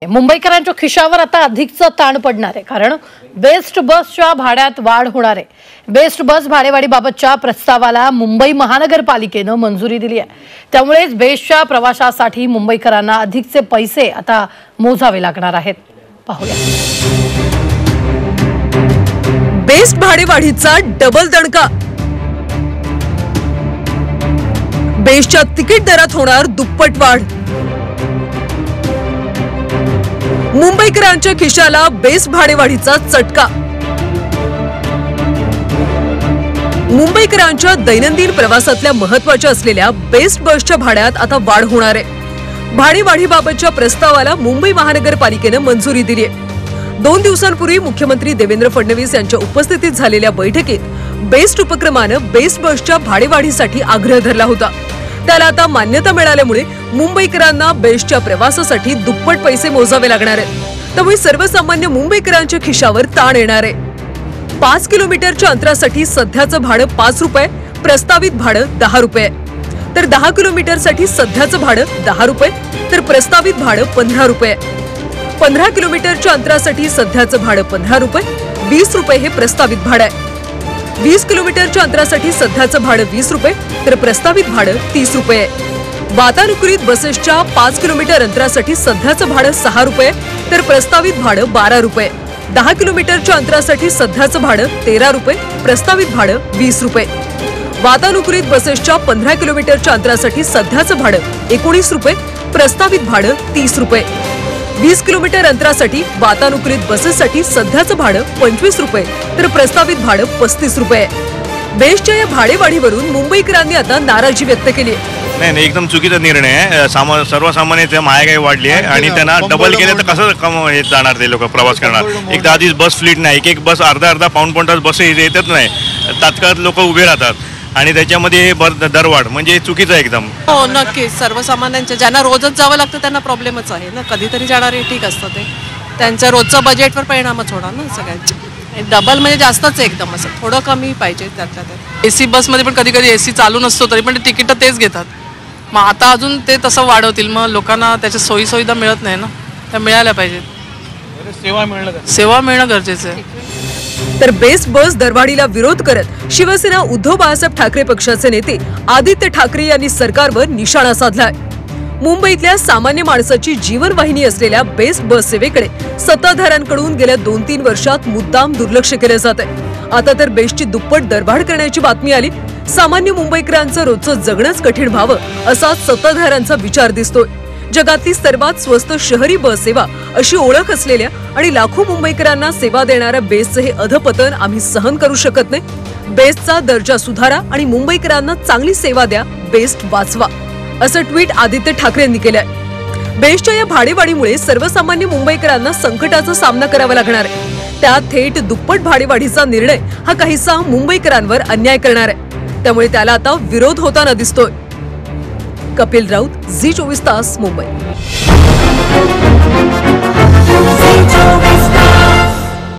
मुंबईकरांच्या खिशावर आता अधिकचा ताण पडणार आहे, कारण बेस्ट बसच्या भाड्यात वाढ होणार आहे। बेस्ट बस भाडेवाढीबाबतच्या प्रस्तावाला मुंबई महानगरपालिकेने मंजुरी दिली आहे। त्यामुळे बेस्टच्या प्रवासासाठी मुंबईकरांना अधिकचे पैसे आता मोजावे लागणार आहेत। पाहूया बेस्ट भाडेवाढीचा डबल दणका। बेस्टच्या तिकीट दरात होणार दुप्पट वाढ। मुंबईकरांच्या खिशाला बेस्ट भाडेवाढीचा चटका। मुंबईकरांच्या दैनंदिन प्रवासातल्या महत्त्वाच्या असलेल्या बेस्ट बसच्या भाड्यात आता वाढ होणार आहे। भाडेवाढीबाबतच्या प्रस्तावाला मुंबई महानगरपालिकेने मंजुरी दिली आहे। 2 दिवसांपूर्वी मुख्यमंत्री देवेंद्र फडणवीस यांच्या उपस्थितीत झालेल्या बैठकीत बेस्ट उपक्रमानं बेस्ट बसच्या भाडेवाढीसाठी आग्रह धरला होता। त्याला आता मान्यता मिळाल्यामुळे मुंबईकरांना बेस्टच्या प्रवासासाठी दुप्पट पैसे मोजावे लागणार आहेत। त्यामुळे सर्वसामान्य मुंबईकरांच्या खिशावर ताण येणार आहे। 5 किलोमीटरच्या अंतरासाठी सध्याचं भाडं 5 रुपये, प्रस्तावित भाडं 10 रुपये, तर 10 किलोमीटरसाठी सध्याचं भाडं 10 रुपये, तर प्रस्तावित भाडं 15 रुपये। 15 किलोमीटरच्या अंतरासाठी सध्याचं भाडं 15 रुपये, 20 रुपये हे प्रस्तावित भाडं आहे। 20 किलोमीटरच्या अंतरासाठी सध्याचं भाडं 20 रुपये, तर प्रस्तावित भाडं 30 रुपये आहे। वातानुकूलित बसेसच्या 5 किलोमीटर अंतरासाठी सध्याचं भाडं 6 रुपये, तर प्रस्तावित भाडं 12 रुपये। 10 किलोमीटरच्या अंतरासाठी सध्याचं भाडं 13 रुपये, प्रस्तावित भाडं 20 रुपये। वातानुकूलित बसेसच्या 15 किलोमीटरच्या अंतरासाठी सध्याचं भाडं 19 रुपये, प्रस्तावित भाडं 30 रुपये। 20 किलोमीटर अंतरासाठी वातानुकूलित बसेससाठी सध्याचं भाडं 25 रुपये, तर प्रस्तावित भाडं 35 रुपये। बेस्टच्या या भाडेवाढीवरून मुंबईकरांनी आता नाराजी व्यक्त केली आहे। नाही, एकदम चुकीचा निर्णय आहे। सर्वसामान्य महागाई वाढली आहे आणि त्यांना डबल केले तर कसं हे जाणार ते लोक प्रवास करणार। एकदा आधीच बस फ्लीट नाही, एक बस अर्धा पाऊण तास बस येतच नाही, तात्काळ लोक उभे राहतात आणि त्याच्यामध्ये दरवाढ म्हणजे चुकीचं आहे एकदम। हो नक्कीच, सर्वसामान्यांच्या ज्यांना रोजच जावं लागतं त्यांना प्रॉब्लेमच आहे ना। कधीतरी जाणारे ठीक असतं, ते त्यांच्या रोजच्या बजेटवर परिणामच होणार ना सगळ्यांचे। डबल म्हणजे जास्तच एकदम असं थोडं कमी पाहिजे त्यातल्या त्यात। एसी बसमध्ये पण कधी कधी एसी चालू नसतो तरी पण ते तिकीट तेच घेतात। मग आता अजून ते तसं वाढवतील, मग लोकांना त्याच्या सोयी सुविधा मिळत नाही ना, त्या मिळाल्या पाहिजेत। सेवा मिळणं गरजेचं आहे। तर बेस्ट बस दरवाढीला विरोध करत शिवसेना उद्धव बाळासाहेब ठाकरे पक्षाचे नेते आदित्य ठाकरे यांनी सरकारवर निशाणा साधलाय। मुंबईतल्या सामान्य माणसाची जीवनवाहिनी असलेल्या बेस्ट बस सेवेकडे सत्ताधाऱ्यांकडून गेल्या 2-3 वर्षात मुद्दाम दुर्लक्ष केलं जात आहे। आता तर बेस्टची दुप्पट दरवाढ करण्याची बातमी आली। सामान्य मुंबईकरांचं रोजचं जगणंच कठीण व्हावं असा सत्ताधाऱ्यांचा विचार दिसतोय। जगातली सर्वात स्वस्त शहरी बस सेवा अशी ओळख असलेल्या आणि लाखो मुंबईकरांना सेवा देणाऱ्या बेस्टचं हे अधपतन आम्ही सहन करू शकत नाही। बेस्टचा दर्जा सुधारा आणि मुंबईकरांना चांगली सेवा द्या, बेस्ट वाचवा, असं ट्विट आदित्य ठाकरेंनी केलंय। बेस्टच्या या भाडेवाढीमुळे सर्वसामान्य मुंबईकरांना संकटाचा सामना करावा लागणार आहे। त्यात थेट दुप्पट भाडेवाढीचा निर्णय हा काहीसा मुंबईकरांवर अन्याय करणार आहे। त्यामुळे त्याला आता विरोध होताना दिसतोय। कपिल राऊत, झी 24 तास, मुंबई।